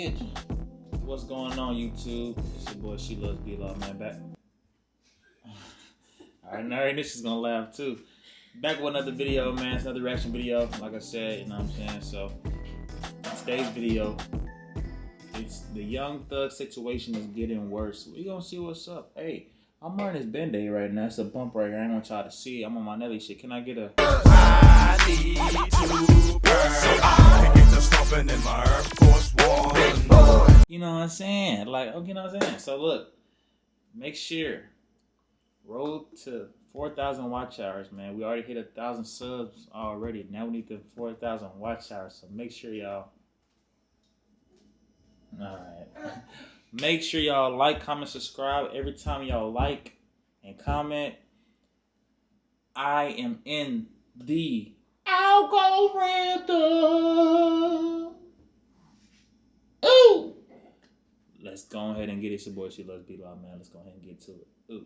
it. What's going on, YouTube? It's your boy She Loves B-Law, man. Back. Alright, now this is gonna laugh too. Back with another video, man. It's another reaction video. Like I said, you know what I'm saying? So, today's video, it's the Young Thug situation is getting worse. We gonna see what's up. Hey, I'm wearing this Band-Aid right now. It's a bump right here. I ain't gonna try to see it. I'm on my Nelly shit. Can I get a... I need to burn, so I can get the stomping in my Air Force One. You know what I'm saying? Like, you know what I'm saying? So look, make sure, road to 4,000 watch hours, man. We already hit 1,000 subs already. Now we need the 4,000 watch hours. So make sure y'all, alright. Make sure y'all like, comment, subscribe. Every time y'all like and comment, I am in the algorithm. Ooh! Let's go ahead and get it. It's your boy, She Loves B-Law, man. Let's go ahead and get to it. Ooh.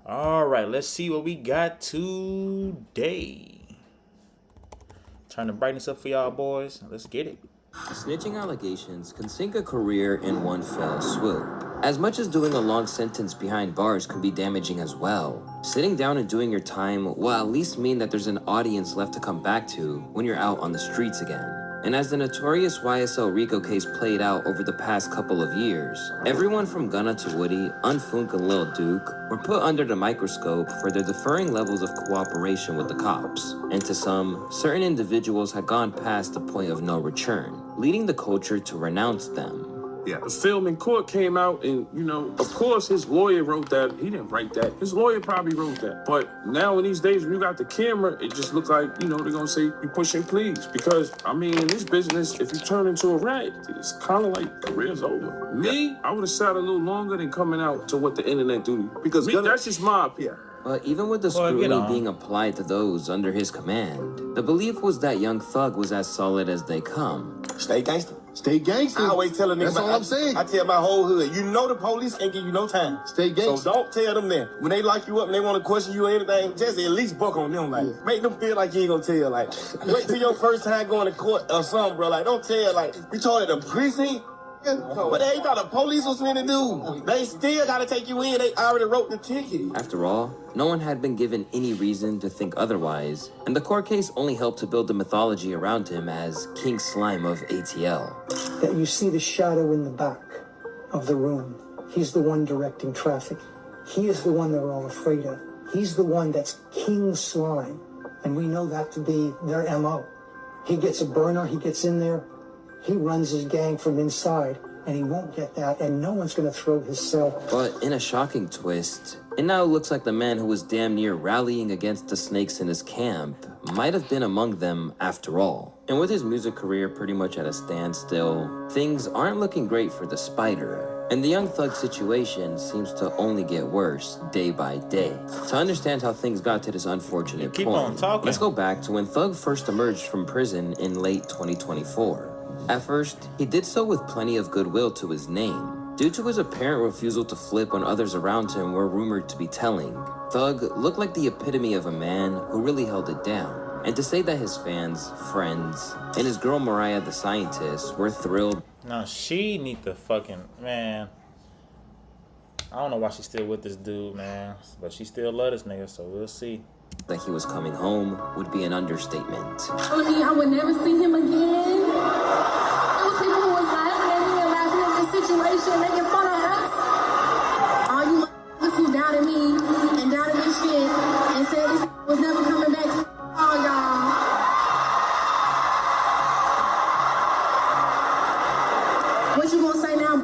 Alright, let's see what we got today. Turn the brightness up for y'all, boys. Let's get it. Snitching allegations can sink a career in one fell swoop. As much as doing a long sentence behind bars can be damaging as well, sitting down and doing your time will at least mean that there's an audience left to come back to when you're out on the streets again. And as the notorious YSL Rico case played out over the past couple of years, everyone from Gunna to Woody, Unfunk and Lil Duke were put under the microscope for their differing levels of cooperation with the cops. And to some, certain individuals had gone past the point of no return, leading the culture to renounce them. Yeah, the film in court came out and, you know, of course his lawyer wrote that. He didn't write that. His lawyer probably wrote that. But now in these days, when you got the camera, it just looks like, you know, they're going to say, you pushing please. Because, I mean, in this business, if you turn into a rat, it's kind of like career's over. Me, I would have sat a little longer than coming out to what the internet do. Because that's just my opinion. But even with the scrutiny being applied to those under his command, the belief was that Young Thug was as solid as they come. Stay gangster. Stay gangster. I always tell a nigga. That's all I'm saying. I tell my whole hood, you know the police ain't give you no time. Stay gangster. So don't tell them that. When they lock you up and they want to question you or anything, just at least buck on them. Like, make them feel like you ain't gonna tell. Like, wait till your first time going to court or something, bro. Like, don't tell. Like, you told it the precinct. What they thought the police was finna do? They still gotta take you in. They already wrote the ticket. After all, no one had been given any reason to think otherwise, and the court case only helped to build the mythology around him as King Slime of ATL. That you see the shadow in the back of the room. He's the one directing traffic. He is the one they're all afraid of. He's the one that's King Slime, and we know that to be their MO. He gets a burner, he gets in there, he runs his gang from inside, and he won't get that, and no one's going to throw his cell. But in a shocking twist, it now looks like the man who was damn near rallying against the snakes in his camp might have been among them after all. And with his music career pretty much at a standstill, things aren't looking great for the Spider. And the Young Thug situation seems to only get worse day by day. To understand how things got to this unfortunate point, let's go back to when Thug first emerged from prison in late 2024. At first, he did so with plenty of goodwill to his name. Due to his apparent refusal to flip when others around him were rumored to be telling, Thug looked like the epitome of a man who really held it down. And to say that his fans, friends, and his girl Mariah the Scientist were thrilled. No, she need the fucking, man. I don't know why she's still with this dude, man. But she still love this nigga, so we'll see. That he was coming home would be an understatement. Telling me I would never see him again. Those people who was laughing at me and laughing at this situation, making fun of us. All you motherfuckers who doubted me and doubted this shit and said this was never coming back. All y'all. What you gonna say now?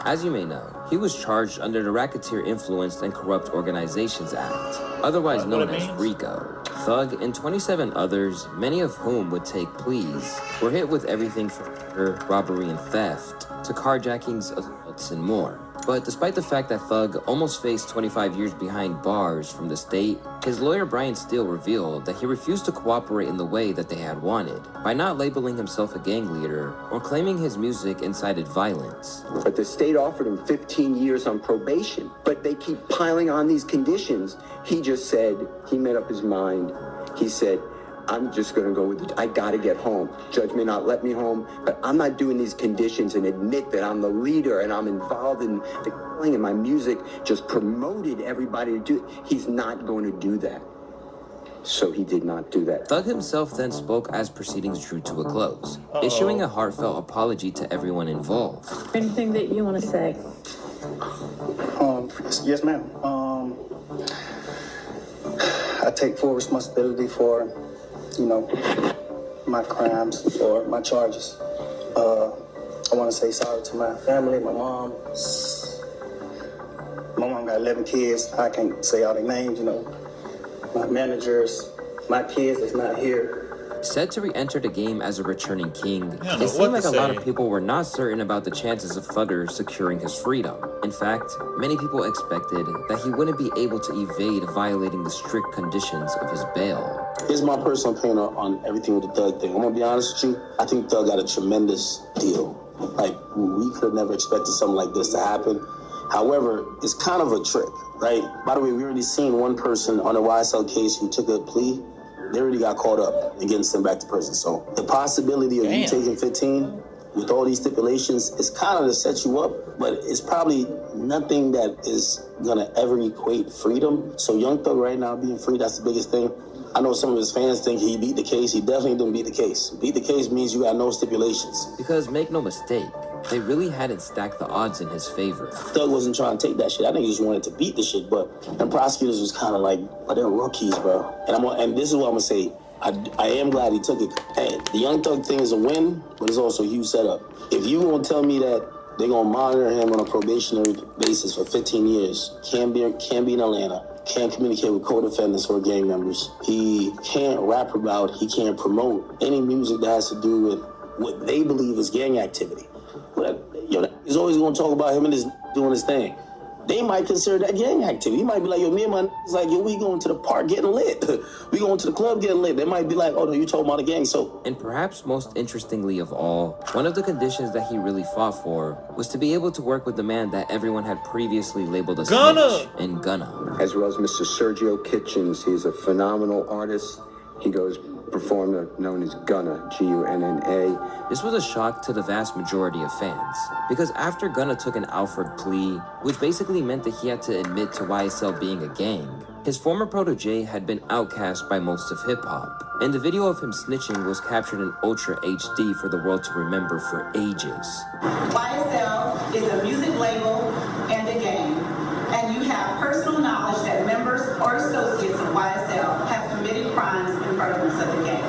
As you may know, he was charged under the Racketeer Influenced and Corrupt Organizations Act, otherwise known as RICO. Thug and 27 others, many of whom would take pleas, were hit with everything from murder, robbery and theft, to carjackings, assaults, and more. But despite the fact that Thug almost faced 25 years behind bars from the state, his lawyer Brian Steele revealed that he refused to cooperate in the way that they had wanted, by not labeling himself a gang leader or claiming his music incited violence. But the state offered him 15 years on probation, but they keep piling on these conditions. He just said, he made up his mind. He said, I'm just gonna go with it. I gotta get home. Judge may not let me home, but I'm not doing these conditions and admit that I'm the leader and I'm involved in the killing, and my music just promoted everybody to do it. He's not going to do that. So he did not do that. Thug himself then spoke as proceedings drew to a close, issuing a heartfelt apology to everyone involved. Anything that you want to say? Yes, ma'am. I take full responsibility for, my crimes or my charges. I want to say sorry to my family, my mom. My mom got 11 kids. I can't say all their names, My managers, my kids that's not here. Said to re-enter the game as a returning king, Yeah, it seemed like a lot say. of people were not certain about the chances of Thugger securing his freedom. In fact, many people expected that he wouldn't be able to evade violating the strict conditions of his bail. Here's my personal opinion on everything with the Thug thing. I'm gonna be honest with you. I think Thug got a tremendous deal. Like, we could have never expected something like this to happen. However, it's kind of a trick, right? By the way, we already seen one person on the YSL case who took a plea. They already got caught up and getting sent back to prison. So the possibility of you taking 15 with all these stipulations is kind of to set you up, but it's probably nothing that is gonna ever equate freedom. So Young Thug right now being free, that's the biggest thing. I know some of his fans think he beat the case. He definitely didn't beat the case. Beat the case means you got no stipulations. Because make no mistake, they really hadn't stacked the odds in his favor. Thug wasn't trying to take that shit. I think he just wanted to beat the shit, but the prosecutors was kind of like, they're rookies, bro. And this is what I'm gonna say. I am glad he took it. Hey, the Young Thug thing is a win, but it's also a huge setup. If you gonna tell me that they're gonna monitor him on a probationary basis for 15 years, can't be in Atlanta, can't communicate with co-defendants or gang members, he can't rap about, he can't promote any music that has to do with what they believe is gang activity. But, he's always gonna talk about him and his doing his thing. They might consider that gang activity. He might be like, me and my niggas like, we going to the park getting lit. We going to the club getting lit. They might be like, oh no, you talking about a gang. So, and perhaps most interestingly of all, one of the conditions that he really fought for was to be able to work with the man that everyone had previously labeled a snitch in Gunna. As well as Mr. Sergio Kitchens. He's a phenomenal artist. He goes performer known as Gunna, Gunna. This was a shock to the vast majority of fans, because after Gunna took an Alford plea, which basically meant that he had to admit to YSL being a gang, his former protege had been outcast by most of hip-hop, and the video of him snitching was captured in Ultra HD for the world to remember for ages. YSL is a music label and a gang, and you have personal knowledge that members or associates of YSL have committed crimes in furtherance of the gang.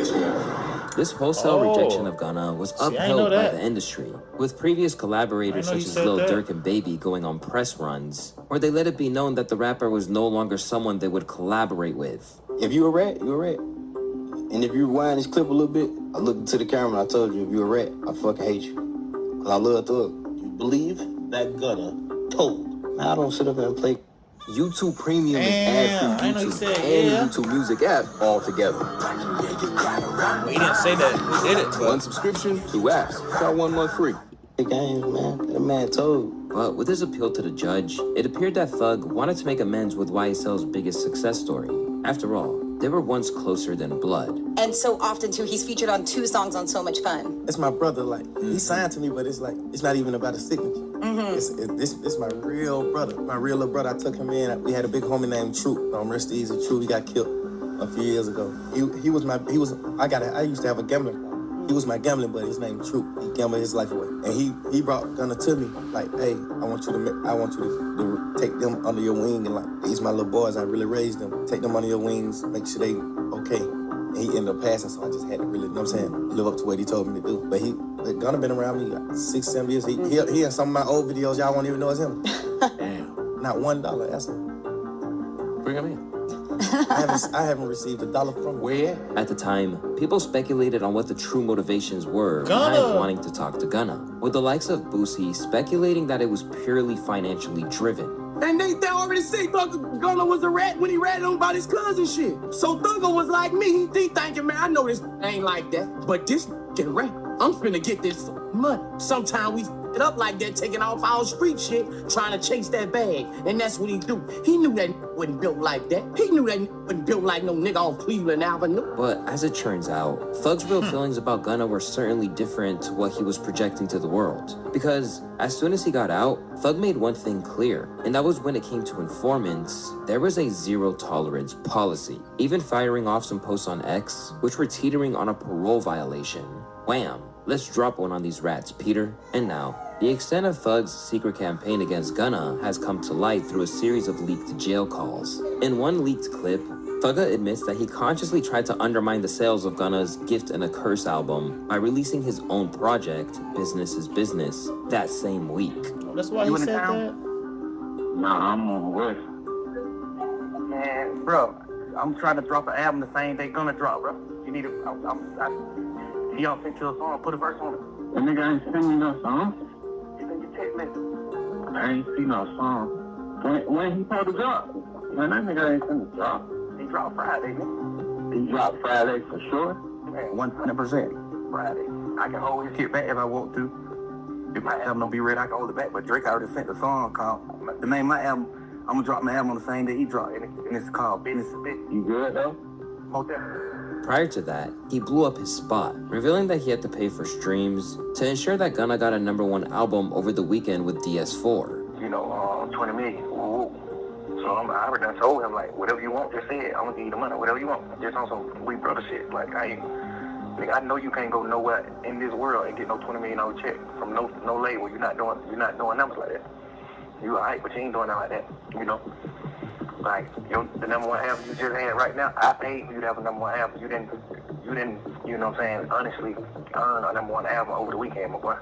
yes, ma'am. This wholesale rejection of Gunna was upheld by the industry, with previous collaborators such as Lil Durk and Baby going on press runs, where they let it be known that the rapper was no longer someone they would collaborate with. If you a rat, you a rat. And if you rewind this clip a little bit, I looked into the camera and I told you, if you a rat, I fucking hate you. Cause I love Thug. You believe that Gunna told? Now I don't sit up there and play. YouTube Premium is ad-free YouTube and YouTube Music app all together. He didn't say that. He did it. But One subscription, 2 apps. Got 1 month free. The games, man. That man told. But with his appeal to the judge, it appeared that Thug wanted to make amends with YSL's biggest success story. After all, they were once closer than blood. And so often, too, he's featured on 2 songs on So Much Fun. It's my brother, like, he signed to me, but it's like, it's not even about a signature. This my real brother, my real little brother. I took him in. We had a big homie named Troop. Rest easy, Troop. He got killed a few years ago. I used to have a gambling problem. He was my gambling buddy. His name Troop. He gambled his life away, and he brought Gunna to me like, hey, I want you to take them under your wing, and like, these my little boys. I really raised them. Take them under your wings. Make sure they okay. And he ended up passing, so I just had to really, you know what I'm saying, live up to what he told me to do. But Gunna been around me like 6-7 years. He in some of my old videos, y'all won't even know it's him. Damn. Not $1, that's him. Bring him in. I haven't received $1 from him. Where? At the time, people speculated on what the true motivations were behind wanting to talk to Gunna, with the likes of Boosie speculating that it was purely financially driven. And they already say Gunna was a rat when he ratted on about his cousin shit. So Thugger was like me. He thinking, man, I know this ain't like that. But this can rap. I'm finna get this money. Sometime we it up like that, taking off our street shit, trying to chase that bag. And that's what he do. He knew that wasn't built like that. He knew that wasn't built like no nigga off Cleveland Avenue. But as it turns out, Thug's real feelings about Gunna were certainly different to what he was projecting to the world. Because as soon as he got out, Thug made one thing clear, and that was when it came to informants, there was a zero-tolerance policy, even firing off some posts on X, which were teetering on a parole violation. Wham! Let's drop one on these rats, Peter. And now, the extent of Thug's secret campaign against Gunna has come to light through a series of leaked jail calls. In one leaked clip, Thugga admits that he consciously tried to undermine the sales of Gunna's Gift and a Curse album by releasing his own project, Business is Business, that same week. That's why he said that? Nah, I'm on the west. Man, bro, I'm trying to drop an album the same day Gunna drop, bro. You need to, he don't send you a song, put a verse on it. The nigga ain't send me no song. You think you text me? I ain't see no song. When he supposed to drop? Man, that nigga ain't finna drop. He dropped Friday, man. He dropped Friday for sure? Man, 100%. Friday. I can always get back if I want to. If my album don't be ready, I can hold it back. But Drake already sent the song called, the name of my album, I'm gonna drop my album on the same day he dropped it. And it's called Business is Business. You good, though? Prior to that, he blew up his spot, revealing that he had to pay for streams to ensure that Gunna got a #1 album over the weekend with DS4. You know, 20 million. Ooh. So I already done told him, like, whatever you want, just say it. I'm gonna give you the money, whatever you want. Just on some we brother shit. Like, I know you can't go nowhere in this world and get no $20 million check from no label. You're not doing numbers like that. You alright, but you ain't doing that like that. You know. Like, the #1 album you just had right now, I paid for you to have a #1 album. You didn't, you know what I'm saying, honestly earn a #1 album over the weekend, my boy.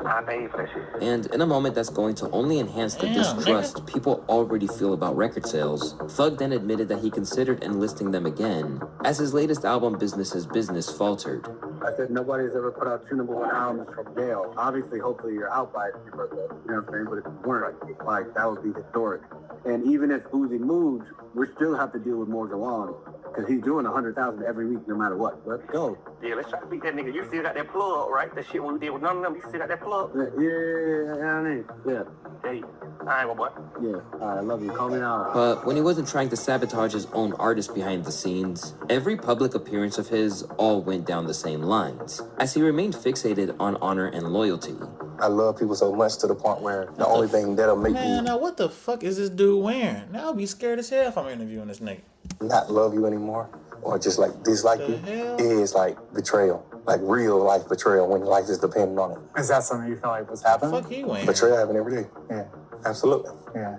I paid for that shit. And in a moment that's going to only enhance the distrust people already feel about record sales, Thug then admitted that he considered enlisting them again, as his latest album, Business is Business, faltered. I said nobody's ever put out 2 #1 albums from jail. Obviously, hopefully you're out by your birthday. You know what I'm saying? But if you weren't, like, that would be historic. And even if Uzi moves, we still have to deal with Morgan Law. Because he's doing 100,000 every week, no matter what. Let's go. Yeah, let's try to beat that nigga. You still got that plug, right? That shit we did with none of them. You still got that plug? Yeah. Hey, all right, my boy. Yeah, all right, I love you. Call me out. But when he wasn't trying to sabotage his own artist behind the scenes, every public appearance of his all went down the same lines, as he remained fixated on honor and loyalty. I love people so much to the point where the only thing that'll make me now what the fuck is this dude wearing? Now I'll be scared as hell if I'm interviewing this nigga. not love you anymore or just like dislike you is like betrayal. Like real life betrayal when life is dependent on it. Is that something you feel like was happening? Fuck he wearing? Betrayal happen every day. Yeah. Absolutely. Yeah.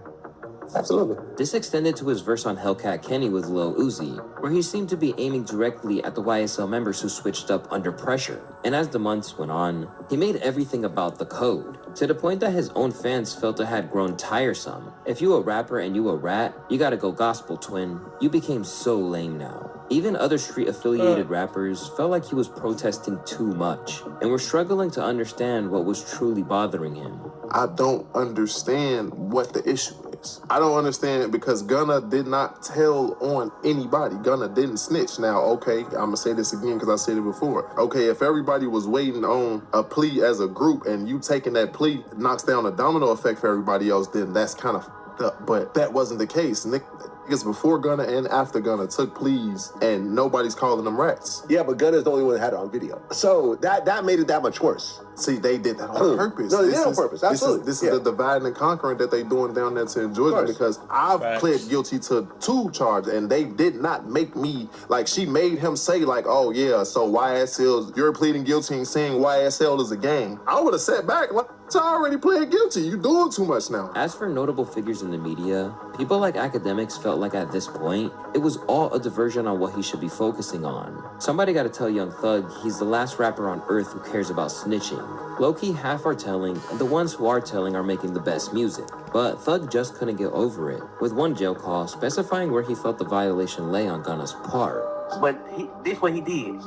Absolutely. This extended to his verse on Hellcat Kenny with Lil Uzi, where he seemed to be aiming directly at the YSL members who switched up under pressure. And as the months went on, he made everything about the code, to the point that his own fans felt it had grown tiresome. If you a rapper and you a rat, you gotta go gospel, twin. You became so lame now. Even other street-affiliated rappers felt like he was protesting too much, and were struggling to understand what was truly bothering him. I don't understand what the issue is. I don't understand it because Gunna did not tell on anybody. Gunna didn't snitch. Now, okay, I'm gonna say this again because I said it before. Okay, if everybody was waiting on a plea as a group and you taking that plea knocks down a domino effect for everybody else, then that's kind of f***ed up. But that wasn't the case. Niggas before Gunna and after Gunna took pleas and nobody's calling them rats. Yeah, but Gunna's the only one that had it on video. So that made it that much worse. See, they did that on purpose. No, they did it on purpose. Absolutely. This is the dividing and conquering that they doing down there in Georgia, because I've pled guilty to 2 charges and they did not make me, like, she made him say like, oh yeah, so YSL, you're pleading guilty and saying YSL is a gang. I would have sat back like, I already pled guilty. You doing too much now. As for notable figures in the media, people like academics felt like at this point, it was all a diversion on what he should be focusing on. Somebody gotta tell Young Thug he's the last rapper on earth who cares about snitching. Low-key half are telling, and the ones who are telling are making the best music. But Thug just couldn't get over it, with one jail call specifying where he felt the violation lay on Gunna's part. But this what he did.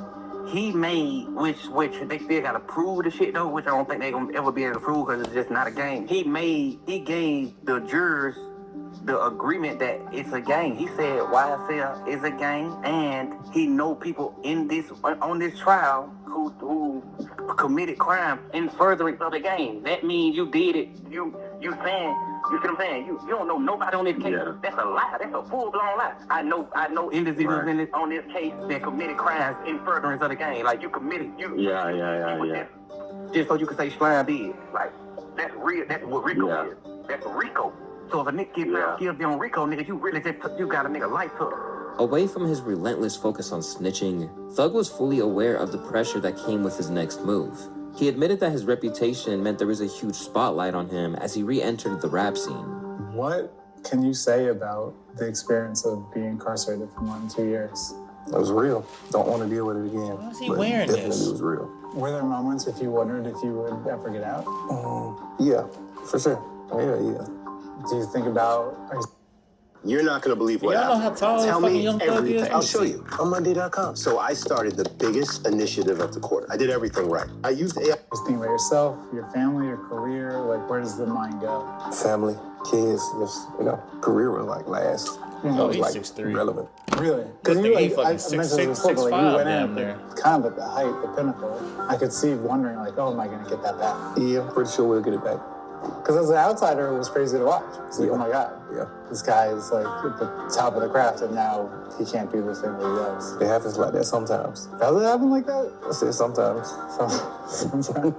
He made, which they still gotta prove the shit though, which I don't think they gonna ever be able to prove because it's just not a game. He gave the jurors the agreement that it's a gang. He said YSL is a gang, and he know people on this trial who committed crime in furtherance of the gang. That means you did it. You saying You see what I'm saying? You don't know nobody on this case. Yeah. That's a lie. That's a full-blown lie. I know individuals on this case that committed crimes in furtherance of the game. Like, you committed, just so you can say Slime did. Like, that's real. That's what Rico is. That's a Rico. So if a nigga get found guilty on Rico, nigga, you got a nigga life hook. Away from his relentless focus on snitching, Thug was fully aware of the pressure that came with his next move. He admitted that his reputation meant there was a huge spotlight on him as he re-entered the rap scene. What can you say about the experience of being incarcerated for more than 2 years? It was real. Don't want to deal with it again. Why is he wearing this? Definitely it was real. Were there moments if you wondered if you would ever get out? Yeah, for sure. Yeah. Do you think about... You're not going to believe what Y'all know how tall Tell fucking me Young Thug everything. is? I'll show you. On Monday.com. So I started the biggest initiative of the quarter. I did everything right. I used AI. Just think about yourself, your family, your career. Like, where does the mind go? Family, kids, just, career was like last. Oh, he's like 6'3". relevant. Really? Good thing he I fucking mentioned this 6'6", before, but, like, you 6'5" went down in there. kind of at the height, the pinnacle. I could see wondering, like, oh, am I going to get that back? Yeah, I'm pretty sure we'll get it back. Because as an outsider, it was crazy to watch. It's like, oh my God. Yeah. This guy is like at the top of the craft, and now he can't do the thing that he does. It happens like that sometimes. Does it happen like that? I said sometimes. Sometimes.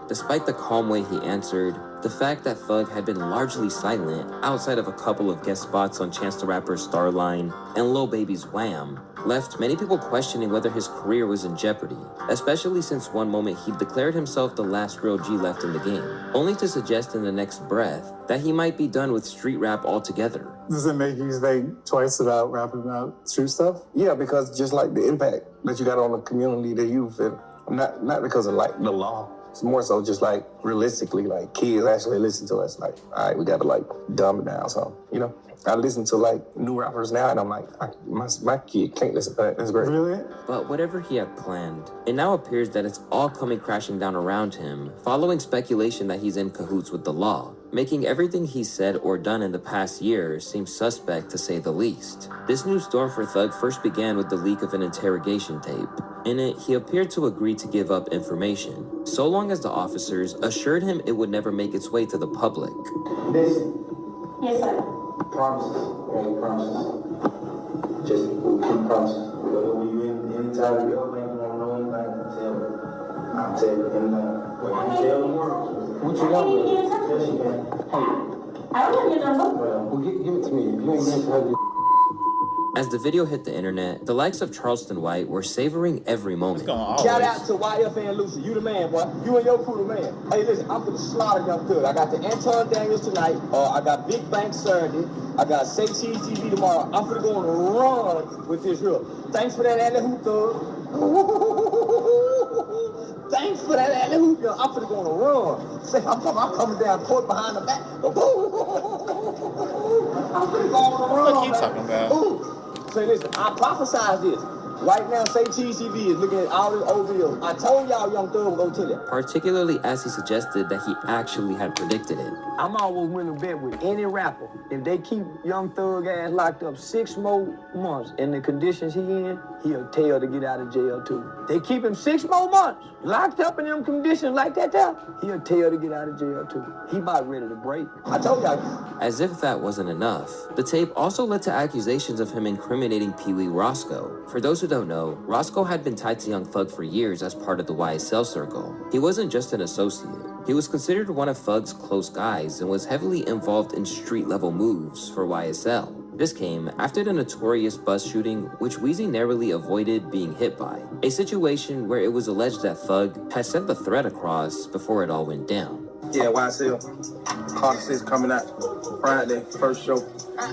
Despite the calm way he answered, the fact that Thug had been largely silent outside of a couple of guest spots on Chance the Rapper's Starline and Lil Baby's Wham left many people questioning whether his career was in jeopardy, especially since one moment he declared himself the last real G left in the game, only to suggest in the next breath that he might be done with street rap altogether. Does it make you think twice about rapping about street stuff? Yeah, because just like the impact that you got on the community, the youth, and not because of like the law. It's more so just like realistically, like kids actually listen to us. Like, all right, we got to like dumb it down. So, I listen to like new rappers now, and I'm like, my kid can't listen to that. That's great. Really? But whatever he had planned, it now appears that it's all coming crashing down around him, following speculation that he's in cahoots with the law, making everything he's said or done in the past year seem suspect to say the least. This new storm for Thug first began with the leak of an interrogation tape. In it, he appeared to agree to give up information, so long as the officers assured him it would never make its way to the public. Yes, sir. Promises. Any promises? Just keep promises. When you anytime you ever ain't gonna know anything, I'll tell you anything. What you tell the world? What you got with it? Yes, you can. Hey. I don't have your number. Well, give it to me. If you ain't getting to As the video hit the internet, the likes of Charleston White were savoring every moment. Shout out to YF and Lucy. You the man, boy. You and your crew the man. Hey, listen, I'm for the slaughter Young Thug. I got the Anton Daniels tonight. I got Big Bank Saturday. I got Say Cheese TV tomorrow. I'm for to go on a run with this real. Thanks for that alley hoop, Thug. Thanks for that alley hoop, yo. I'm for to go on a run. Say, I'm coming down court behind the back. I'm for to go on a run. What are you talking about? Say, listen, I prophesied this. Right now, Say Cheese TV is looking at all this old videos. I told y'all Young Thug was gonna tell you. Particularly as he suggested that he actually had predicted it. I'm always willing to bet with any rapper. If they keep Young Thug ass locked up 6 more months in the conditions he in, he'll tell to get out of jail too. They keep him 6 more months locked up in them conditions like that there, he'll tell to get out of jail too. He about ready to break. I told y'all. As if that wasn't enough, the tape also led to accusations of him incriminating Pee Wee Roscoe. For those who don't know, Roscoe had been tied to Young Thug for years as part of the YSL circle. He wasn't just an associate. He was considered one of Thug's close guys and was heavily involved in street-level moves for YSL. This came after the notorious bus shooting, which Weezy narrowly avoided being hit by. A situation where it was alleged that Thug had sent the threat across before it all went down. Yeah, YSL. Carter 6 coming out Friday, first show.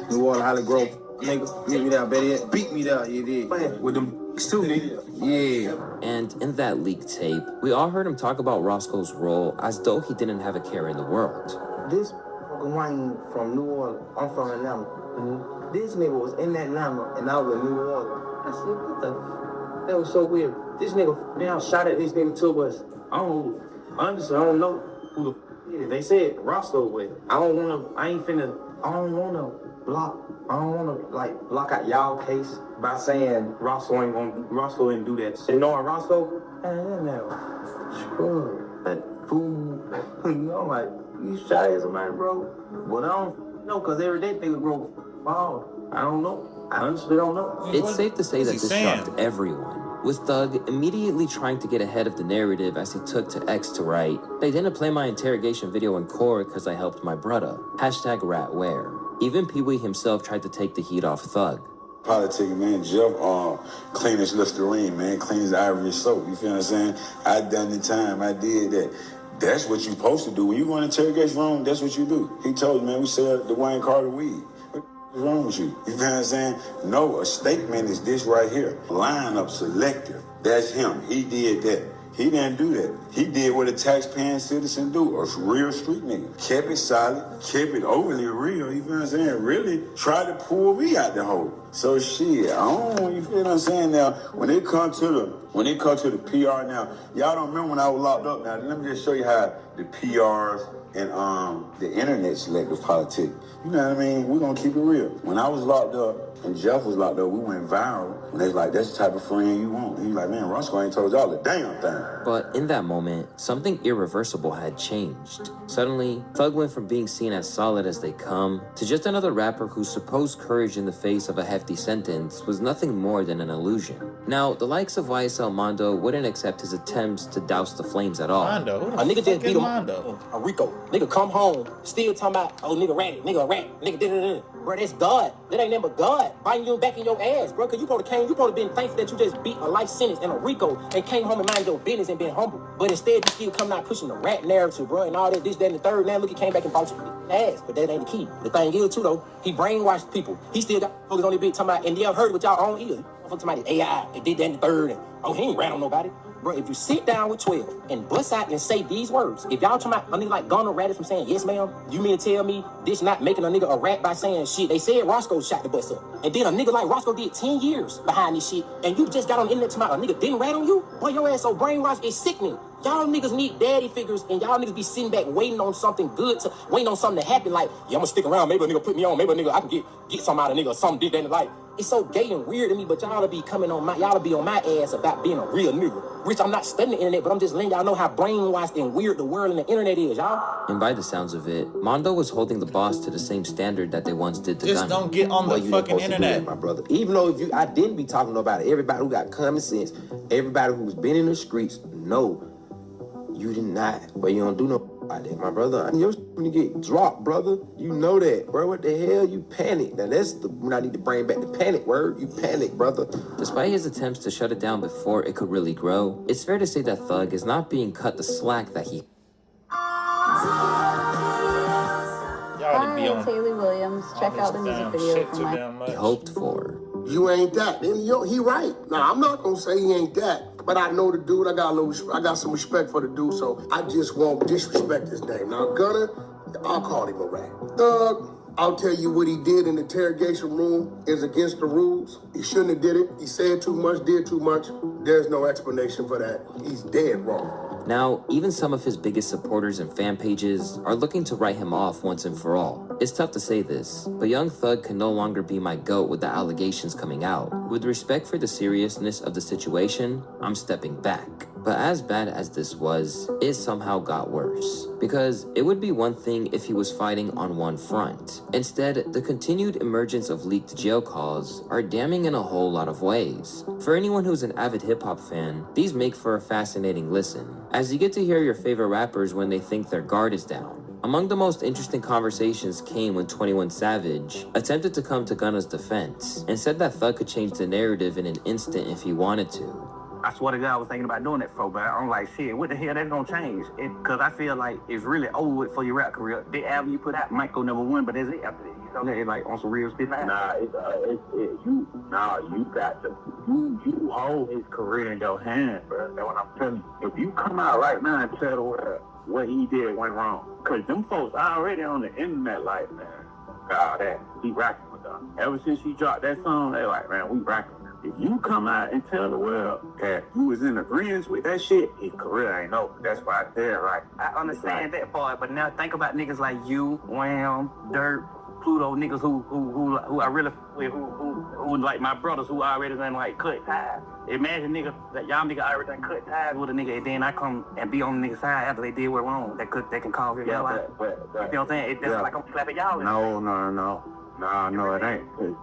New Orleans, Holly Grove. Nigga, meet me there, better beat me there, you did. With them too, nigga. Yeah. And in that leaked tape, we all heard him talk about Roscoe's role as though he didn't have a care in the world. This fucking wine from New Orleans, I'm from Atlanta. Mm-hmm. This nigga was in Atlanta and I was in New Orleans. I said, what the? That was so weird. This nigga, man, I shot at this nigga tour bus. I don't know who the yeah, they said Roscoe with. I don't wanna block out y'all case by saying Roscoe ain't do that. And knowing Roscoe, screw that fool. You know, like, you shot at somebody, bro? Well, I don't know, because every day niggas broke fall. I don't know. I honestly don't know. It's safe to say that this shocked everyone, with Thug immediately trying to get ahead of the narrative as he took to X to write, "They didn't play my interrogation video in court because I helped my brother. #ratware. Even Pee-wee himself tried to take the heat off Thug. Politicking, man. Jeff, clean as Listerine, man. Clean as Ivory soap. You feel what I'm saying? I done the time. I did that. That's what you supposed to do. When you go in interrogation room, that's what you do. He told you, man, we sell the Wayne Carter weed. What's wrong with you? You feel what I'm saying? No, a statement is this right here. Line up selective. That's him. He did that. He didn't do that. He did what a taxpaying citizen do. A real street nigga. Kept it solid. Kept it overly real. You feel what I'm saying? Really tried to pull me out the hole. So shit, I don't know. You feel what I'm saying? Now, when it comes to the PR now, y'all don't remember when I was locked up. Now, let me just show you how the PRs and the internet selective politics. You know what I mean? We're gonna keep it real. When I was locked up and Jeff was locked up, we went viral. And they was like, that's the type of friend you want. And he was like, man, Roscoe ain't told y'all the damn thing. But in that moment, something irreversible had changed. Suddenly, Thug went from being seen as solid as they come to just another rapper whose supposed courage in the face of a hefty sentence was nothing more than an illusion. Now, the likes of YSL Mondo wouldn't accept his attempts to douse the flames at all. Mondo? A nigga just beat a Rico. Nigga come home, still talking about, oh, nigga ratted, nigga a rat, nigga da-da-da. Bro, that's God. That ain't nothing but God biting you back in your ass, bro. Cause you probably been thankful that you just beat a life sentence in a Rico and came home and minded your business and been humble. But instead, you still coming out pushing the rat narrative, bro, and all that, this, that, and the third. Now look, he came back and bought your ass. But that ain't the key. The thing is, too, though, he brainwashed people. He still got focus on the bit talking about, and y'all heard with y'all own ears. Somebody AI, and did that, and the third, and oh, he ain't rat on nobody. Bro, if you sit down with 12 and bust out and say these words, if y'all talking about a nigga like Gunna ratted from saying, yes, ma'am, you mean to tell me this not making a nigga a rat by saying shit? They said Roscoe shot the bus up. And then a nigga like Roscoe did 10 years behind this shit, and you just got on the internet talking about a nigga didn't rat on you? Boy, your ass so brainwashed, it's sickening. Y'all niggas need daddy figures, and y'all niggas be sitting back waiting on something good, waiting on something to happen. Like, yeah, I'm gonna stick around. Maybe a nigga put me on. Maybe a nigga I can get something out of a nigga or something did that. Like, it's so gay and weird to me. But y'all to be on my ass about being a real nigga. Which I'm not studying the internet, but I'm just letting y'all know how brainwashed and weird the world and the internet is, y'all. And by the sounds of it, Mondo was holding the boss to the same standard that they once did to Gunna. Just don't get on the fucking internet, my brother. Even though I didn't be talking about it. Everybody who got common sense, everybody who's been in the streets, know. You did not, but you don't do no about that, my brother. You're when you get dropped, brother. You know that, bro. What the hell? You panic. Now that's when I need to bring back the panic word. You panic, brother. Despite his attempts to shut it down before it could really grow, it's fair to say that Thug is not being cut the slack that he. Hi, Taylor Williams. Check out the music video for He hoped for. You ain't that. And he right. Now, I'm not going to say he ain't that. But I know the dude. I got some respect for the dude, so I just won't disrespect his name. Now, Gunna, I'll call him a rat. Thug, I'll tell you what he did in the interrogation room is against the rules. He shouldn't have did it. He said too much, did too much. There's no explanation for that. He's dead wrong. Now, even some of his biggest supporters and fan pages are looking to write him off once and for all. It's tough to say this, but Young Thug can no longer be my GOAT with the allegations coming out. With respect for the seriousness of the situation, I'm stepping back. But as bad as this was, it somehow got worse. Because it would be one thing if he was fighting on one front. Instead, the continued emergence of leaked jail calls are damning in a whole lot of ways. For anyone who's an avid hip-hop fan, these make for a fascinating listen, as you get to hear your favorite rappers when they think their guard is down. Among the most interesting conversations came when 21 Savage attempted to come to Gunna's defense and said that Thug could change the narrative in an instant if he wanted to. I swear to God, I was thinking about doing that for, but I'm like, shit, what the hell that's gonna change? Because I feel like it's really over with for your rap career. The album you put out might go #1, but that's it after that. You know, it's like on some real spit. Nah, you got to, you hold his career in your hand, bro. That's what I'm telling you. If you come out right now and tell the world what he did went wrong, because them folks already on the internet like, man, God, that he racking with them. Ever since he dropped that song, they like, man, we racking. If you come out and tell the world that you was in agreement with that shit, his career ain't over. That's why I said, right? I understand that part, but now think about niggas like you, Wham, Dirt, Pluto niggas who I really with, who like my brothers who already done like cut ties. Imagine niggas that y'all niggas already done cut ties with a nigga, and then I come and be on the nigga's side after they did what wrong. They can call it y'all out. You know what I'm saying? It's like I'm slapping y'all. No, it ain't.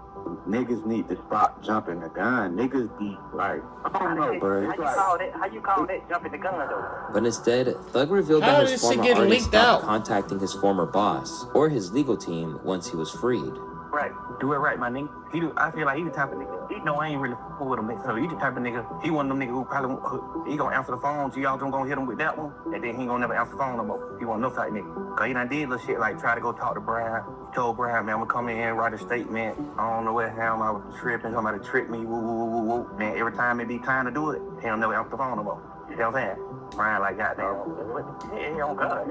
Niggas need to stop jumping the gun. Niggas be like, I don't know, bro. How you call that jumping the gun though? But instead, Thug revealed How that did his this shit former get artist leaked stopped out? contacting his former boss or his legal team once he was freed. Right. Do it right, my nigga. I feel like he the type of nigga. He know I ain't really full with him. So he the type of nigga. He one of them niggas who probably he gonna answer the phone. So y'all gonna hit him with that one, and then he ain't gonna never answer the phone no more. He want no type nigga. Cause he done did little shit like try to go talk to Brian. He told Brian, man, I'm gonna come in here and write a statement. I don't know what hell I was tripping. Somebody tricked me. Woo, woo, woo, woo. Man, every time it be time to do it, he don't never answer the phone no more. You know what I'm saying? Brian like goddamn. He on God.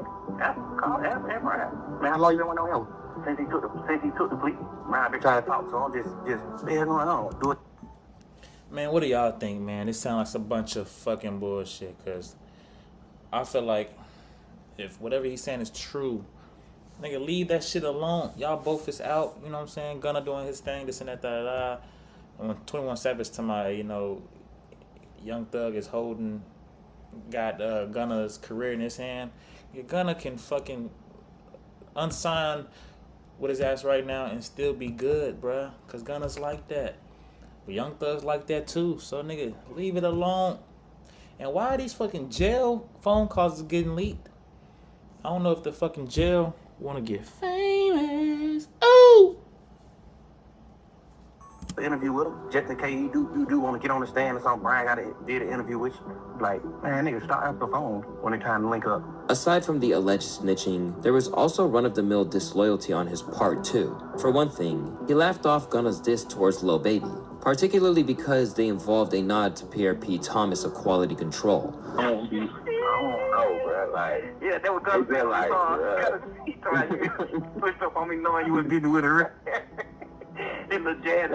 Call Brian. Man, how long you been with him? Since he took the plea, man, been trying to talk to him, just man going on, do it. Man, what do y'all think, man? It sounds like a bunch of fucking bullshit, cause I feel like if whatever he's saying is true, nigga, leave that shit alone. Y'all both is out, you know what I'm saying? Gunna doing his thing, this and that, da. And when 21 Savage to my, you know, Young Thug is got Gunna's career in his hand, Gunna can fucking unsign with his ass right now and still be good, bruh. Cause Gunna's like that. But Young Thug's like that too. So nigga, leave it alone. And why are these fucking jail phone calls getting leaked? I don't know if the fucking jail wanna get famous. Oh! The interview with him, just in case you do want to get on the stand or something. Brian did an interview with you. Like, man, nigga, stop answering the phone when it's time to link up. Aside from the alleged snitching, there was also run-of-the-mill disloyalty on his part too. For one thing, he laughed off Gunna's diss towards Lil Baby, particularly because they involved a nod to Pierre P. Thomas of Quality Control. I don't know, bro. Like, yeah, that was Gunna's like, pushed up on me knowing you was getting with her. In the jazz,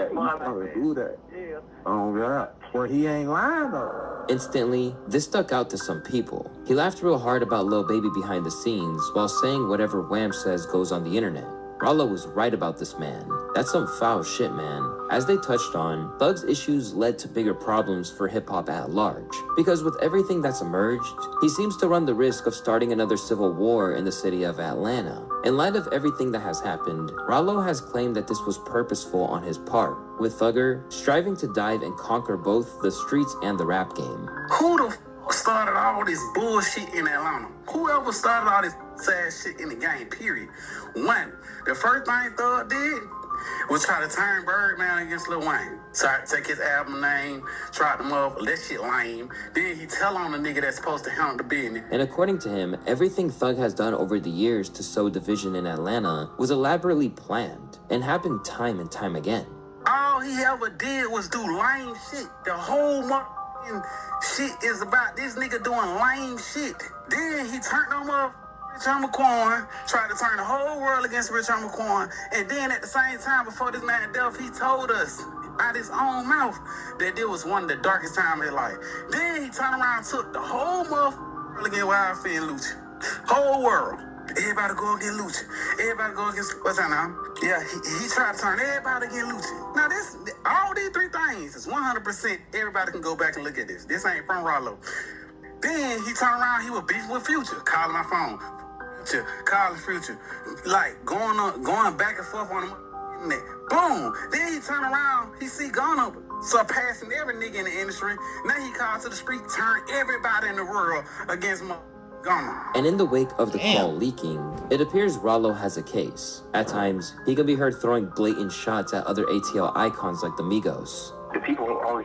do that. Yeah. Oh, yeah. Well, he ain't lying, though. Instantly, this stuck out to some people. He laughed real hard about Lil Baby behind the scenes while saying whatever Wham says goes on the internet. Rollo was right about this man. That's some foul shit, man. As they touched on, Thug's issues led to bigger problems for hip-hop at large. Because with everything that's emerged, he seems to run the risk of starting another civil war in the city of Atlanta. In light of everything that has happened, Rollo has claimed that this was purposeful on his part, with Thugger striving to dive and conquer both the streets and the rap game. Who the f started all this bullshit in Atlanta? Whoever started all this sad shit in the game, period. One, the first thing Thug did was try to turn Birdman against Lil Wayne. Tried to take his album name, tried to that shit lame. Then he tell on the nigga that's supposed to handle the business. And according to him, everything Thug has done over the years to sow division in Atlanta was elaborately planned and happened time and time again. All he ever did was do lame shit. The whole motherfucking shit is about this nigga doing lame shit. Then he turned on up Rich McQuarrie, tried to turn the whole world against Rich McQuarrie, and then at the same time, before this man death, he told us out his own mouth that this was one of the darkest times of his life. Then he turned around and took the whole motherfucker against YFN and Lucci. Whole world. Everybody go against Lucci. Everybody go against, what's that now? Yeah, he tried to turn everybody against Lucci. Now all these three things is 100%, everybody can go back and look at this. This ain't from Rollo. Then he turned around, he was beefing with Future, calling my phone. Calling Future, like going back and forth on the internet. Boom. Then he turn around, he see Gunna surpassing every nigga in the industry. Now he calls to the street, turn everybody in the world against Gunna. And in the wake of the call leaking, it appears Rollo has a case. At times, he can be heard throwing blatant shots at other ATL icons like the Migos. The people who only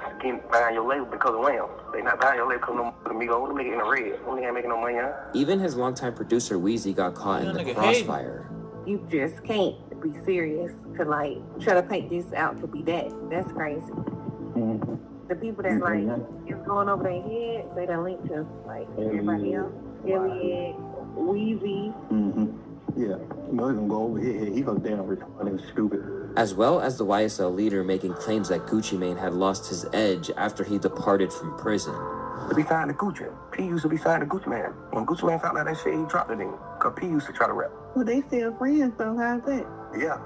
buying your label because of Wham. They not buying your label because no Migos. Them niggas in the red. Them niggas ain't making no money, huh? Even his longtime producer Weezy got caught in the crossfire. You just can't be serious to like try to paint this out to be that. That's crazy. Mm-hmm. The people that like it's going over their head, they done link to like everybody else. Elliot, Weezy. Mm-hmm. Yeah, you know, he's gonna go over here. He gonna damn retarded and stupid. As well as the YSL leader making claims that Gucci Mane had lost his edge after he departed from prison. To be signed to Gucci. P used to be signed to Gucci Mane. When Gucci Mane found out that shit, he dropped the nigga. Cause P used to try to rap. Well, they still friends, so how's that? Yeah,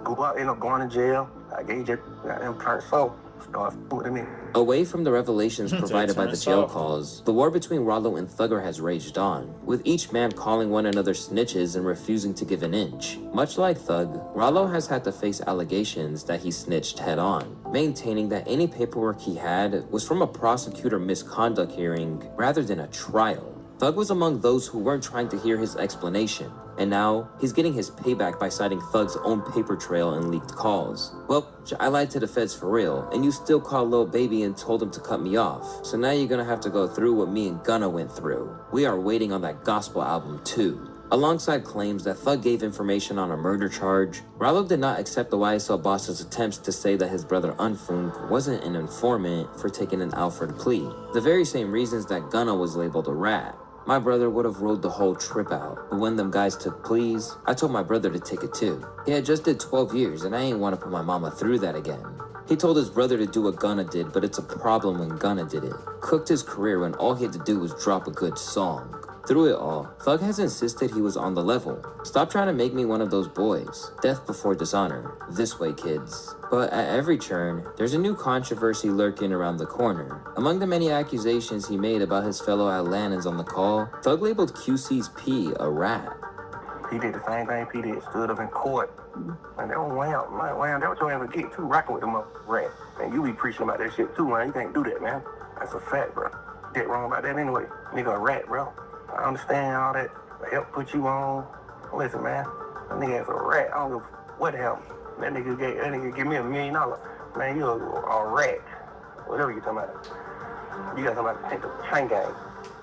go out, end up going to jail. I gave you goddamn turned so. Start with me. Away from the revelations provided by the jail soft. calls, the war between Rollo and Thugger has raged on, with each man calling one another snitches and refusing to give an inch. Much like Thug, Rollo has had to face allegations that he snitched head-on, maintaining that any paperwork he had was from a prosecutor misconduct hearing rather than a trial. Thug was among those who weren't trying to hear his explanation, and now he's getting his payback by citing Thug's own paper trail and leaked calls. Well, I lied to the feds for real, and you still called Lil Baby and told him to cut me off, so now you're gonna have to go through what me and Gunna went through. We are waiting on that gospel album too. Alongside claims that Thug gave information on a murder charge, Rollo did not accept the YSL boss's attempts to say that his brother Unfunk wasn't an informant for taking an Alfred plea. The very same reasons that Gunna was labeled a rat. My brother would have rode the whole trip out, but when them guys took pleas, I told my brother to take it too. He had just did 12 years, and I ain't want to put my mama through that again. He told his brother to do what Gunna did, but it's a problem when Gunna did it. Cooked his career when all he had to do was drop a good song. Through it all, Thug has insisted he was on the level. Stop trying to make me one of those boys. Death before dishonor. This way, kids. But at every turn, there's a new controversy lurking around the corner. Among the many accusations he made about his fellow Atlantans on the call, Thug labeled QC's P a rat. He did the same thing P did, stood up in court. And they don't wham, that what you ever get too, rocking with them up rat. And you be preaching about that shit too, man. You can't do that, man. That's a fact, bro. Dead wrong about that anyway. Nigga a rat, bro. I understand all that. They help put you on. Listen, man. That nigga is a rat. I don't give what hell. That nigga give me $1 million. Man, you a rat. Whatever you talking about. You got somebody to take the chain gang.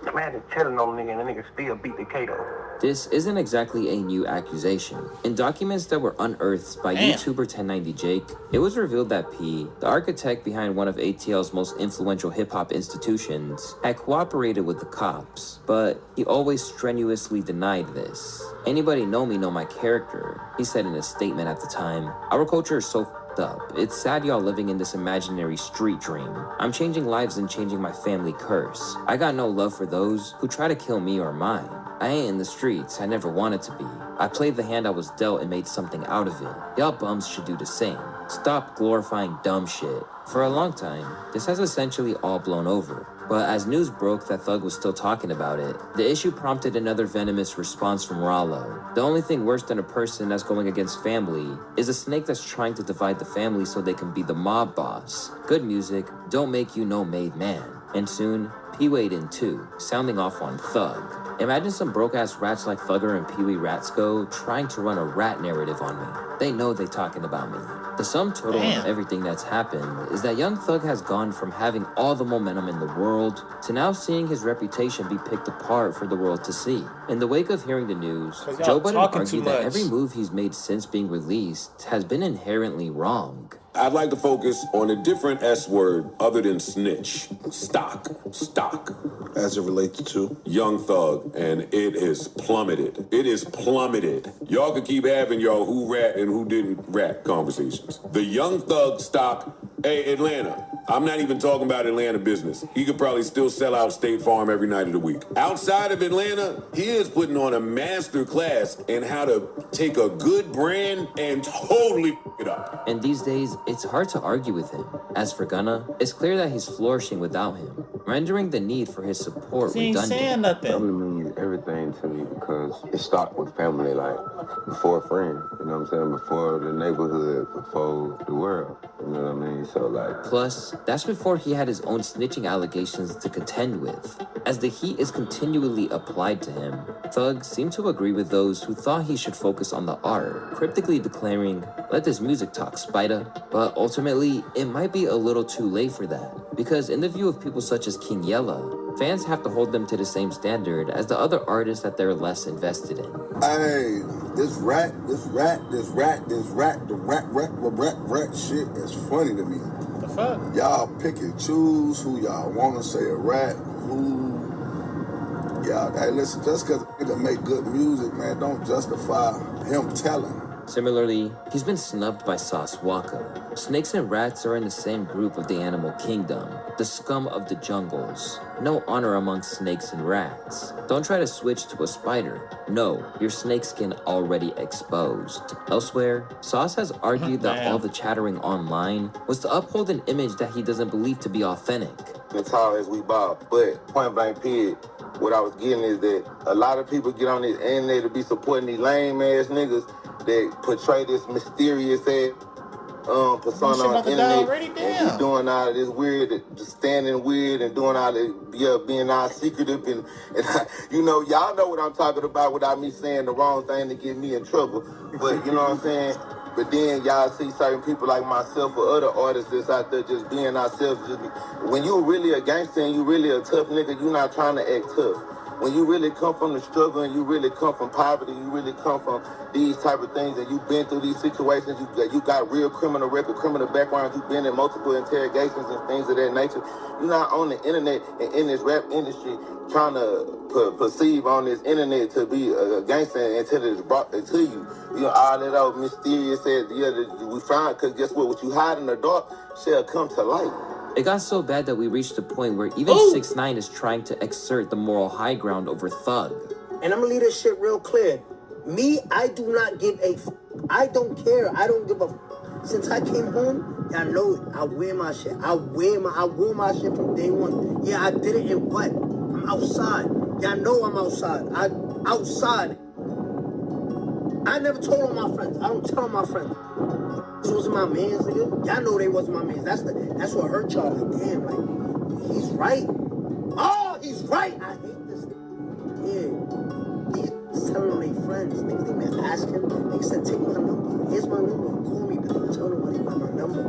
Imagine telling on nigga and the nigga still beat the Kato. This isn't exactly a new accusation. In documents that were unearthed by YouTuber 1090 Jake, it was revealed that P, the architect behind one of ATL's most influential hip-hop institutions, had cooperated with the cops, but he always strenuously denied this. Anybody know me know my character, he said in a statement at the time. Our culture is so up. It's sad y'all living in this imaginary street dream. I'm changing lives and changing my family curse. I got no love for those who try to kill me or mine. I ain't in the streets, I never wanted to be. I played the hand I was dealt and made something out of it. Y'all bums should do the same. Stop glorifying dumb shit. For a long time, this has essentially all blown over. But as news broke that Thug was still talking about it, the issue prompted another venomous response from Rollo. The only thing worse than a person that's going against family is a snake that's trying to divide the family so they can be the mob boss. Good music don't make you no made man. And soon, P weighed in too, sounding off on Thug. Imagine some broke-ass rats like Thugger and Pee Wee Ratsko trying to run a rat narrative on me. They know they talking about me. The sum total of everything that's happened is that young Thug has gone from having all the momentum in the world to now seeing his reputation be picked apart for the world to see. In the wake of hearing the news, Joe Budden argued that every move he's made since being released has been inherently wrong. I'd like to focus on a different S word other than snitch. Stock. As it relates to Young Thug, and it is plummeted. It is plummeted. Y'all could keep having y'all who rat and who didn't rat conversations. The Young Thug stock, hey, Atlanta. I'm not even talking about Atlanta business. He could probably still sell out State Farm every night of the week. Outside of Atlanta, he is putting on a master class in how to take a good brand and totally f it up. And these days, it's hard to argue with him. As for Gunna, it's clear that he's flourishing without him, rendering the need for his support redundant. Family means everything to me because it started with family, like before friends, you know what I'm saying? Before the neighborhood, before the world, you know what I mean? So like. Plus, that's before he had his own snitching allegations to contend with. As the heat is continually applied to him, Thug seemed to agree with those who thought he should focus on the art, cryptically declaring, "Let this music talk, Spider." But ultimately, it might be a little too late for that, because in the view of people such as King Yella, fans have to hold them to the same standard as the other artists that they're less invested in. Hey, this rat shit is funny to me. The fuck? Y'all pick and choose who y'all want to say a rat, who y'all. Hey, listen, just because a nigga make good music, man, don't justify him telling. Similarly, he's been snubbed by Sauce Walka. Snakes and rats are in the same group of the animal kingdom, the scum of the jungles. No honor among snakes and rats. Don't try to switch to a spider. No, your snake skin already exposed. Elsewhere, Sauce has argued that all the chattering online was to uphold an image that he doesn't believe to be authentic. As tall as we ball, but point blank period. What I was getting is that a lot of people get on this internet to be supporting these lame ass niggas that portray this mysterious ass persona on the internet and be doing all of this weird, just standing weird and doing all the being all secretive and you know, y'all know what I'm talking about without me saying the wrong thing to get me in trouble. But you know what I'm saying? But then y'all see certain people like myself or other artists that's out there just being ourselves. When you really a gangster and you really a tough nigga, you not trying to act tough. When you really come from the struggle and you really come from poverty, you really come from these type of things and you've been through these situations, you got real criminal record, criminal background, you've been in multiple interrogations and things of that nature. You're not on the internet and in this rap industry trying to perceive on this internet to be a gangster until it's brought to you. You know, all that old mysterious ass, we found, because guess what you hide in the dark shall come to light. It got so bad that we reached a point where even 6ix9ine is trying to exert the moral high ground over Thug. And I'm gonna leave this shit real clear. Me, I do not give a I don't care. I don't give a Since I came home, y'all know it. I wear my shit. I wore my shit from day one. Yeah, I did it in butt. I'm outside. Y'all know I'm outside. Outside. I never told all my friends. I don't tell my friends. This wasn't my man's, nigga. Y'all know they wasn't my man's. That's what hurt y'all. Like, damn, like, he's right. Oh, he's right. I hate this nigga. Yeah. He's telling on their friends. Niggas didn't even ask him. They said, take my number. Here's my number. Call me, but don't tell nobody about my number.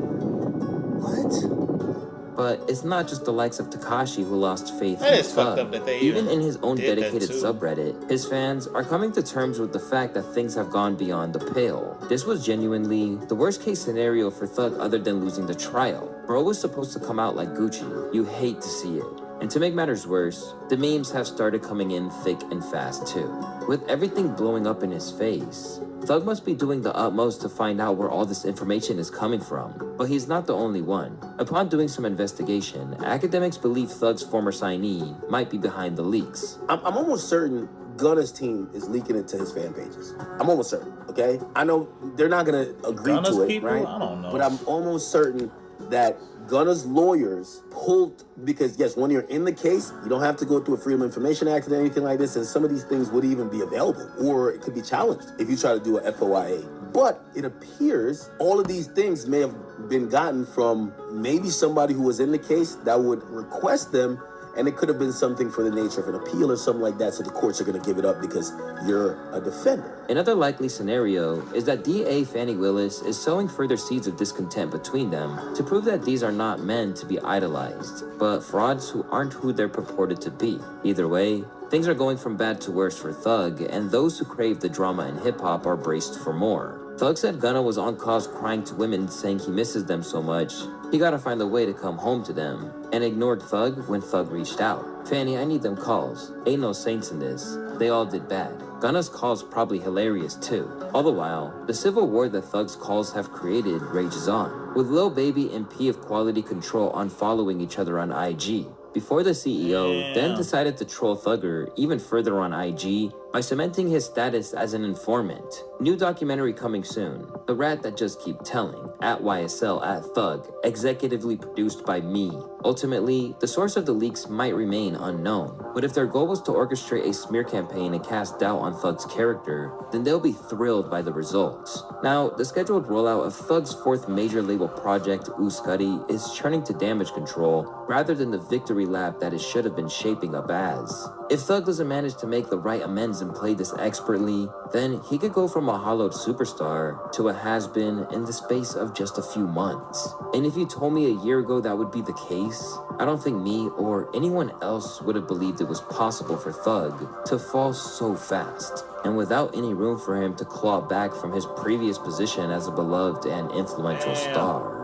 What? But it's not just the likes of Tekashi who lost faith That in is fucked Thug. up that they Even in his own did that dedicated too. subreddit, his fans are coming to terms with the fact that things have gone beyond the pale. This was genuinely the worst case scenario for Thug other than losing the trial. Bro was supposed to come out like Gucci. You hate to see it. And to make matters worse, the memes have started coming in thick and fast too. With everything blowing up in his face, Thug must be doing the utmost to find out where all this information is coming from. But he's not the only one. Upon doing some investigation, academics believe Thug's former signee might be behind the leaks. I'm almost certain Gunna's team is leaking it to his fan pages. I'm almost certain, okay? I know they're not gonna agree Gunna's to it, people? right? I don't know. But I'm almost certain that Gunna's lawyers pulled, because yes, when you're in the case, you don't have to go through a Freedom of Information Act or anything like this, and some of these things would even be available, or it could be challenged if you try to do a FOIA. But it appears all of these things may have been gotten from maybe somebody who was in the case that would request them, and it could have been something for the nature of an appeal or something like that, so the courts are going to give it up because you're a defender. Another likely scenario is that DA Fannie Willis is sowing further seeds of discontent between them to prove that these are not men to be idolized, but frauds who aren't who they're purported to be. Either way, things are going from bad to worse for Thug, and those who crave the drama in hip-hop are braced for more. Thug said Gunna was on calls crying to women saying he misses them so much, he gotta find a way to come home to them, and ignored Thug when Thug reached out. Fanny, I need them calls. Ain't no saints in this. They all did bad. Gunna's calls probably hilarious too. All the while, the civil war that Thug's calls have created rages on, with Lil Baby and P of Quality Control unfollowing each other on IG. Before the CEO then decided to troll Thugger even further on IG by cementing his status as an informant. New documentary coming soon, The Rat That Just Keep Telling, at YSL at Thug, executively produced by me. Ultimately, the source of the leaks might remain unknown, but if their goal was to orchestrate a smear campaign and cast doubt on Thug's character, then they'll be thrilled by the results. Now, the scheduled rollout of Thug's fourth major label project, Ooh Scuddy, is turning to damage control rather than the victory lap that it should have been shaping up as. If Thug doesn't manage to make the right amends and play this expertly, then he could go from a hollowed superstar to a has-been in the space of just a few months. And if you told me a year ago that would be the case, I don't think me or anyone else would have believed it was possible for Thug to fall so fast, and without any room for him to claw back from his previous position as a beloved and influential star.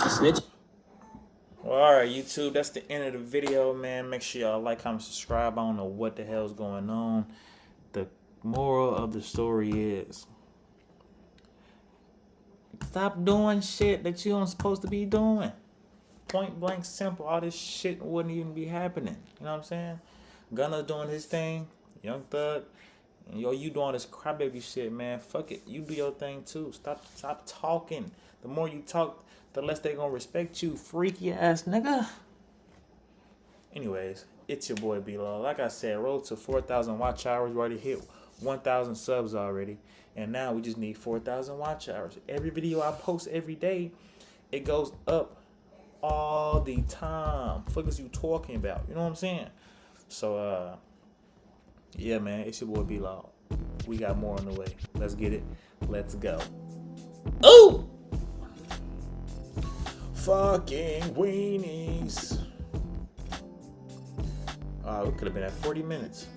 Snitch. Well, alright, YouTube, that's the end of the video, man. Make sure y'all like, comment, subscribe. I don't know what the hell's going on. The Moral of the story is, stop doing shit that you aren't supposed to be doing. Point blank simple. All this shit wouldn't even be happening. You know what I'm saying? Gunna doing his thing. Young Thug. And yo, you doing this crybaby shit, man. Fuck it. You do your thing too. Stop talking. The more you talk, the less they gonna respect you. Freaky ass nigga. Anyways, it's your boy B-Law. Like I said, road to 4,000 watch hours. We already hit 1,000 subs already. And now we just need 4,000 watch hours. Every video I post every day, it goes up all the time. Fuck is you talking about? You know what I'm saying? So, yeah, man, it's your boy B-Law. We got more on the way. Let's get it. Let's go. Ooh! Fucking weenies. We could have been at 40 minutes.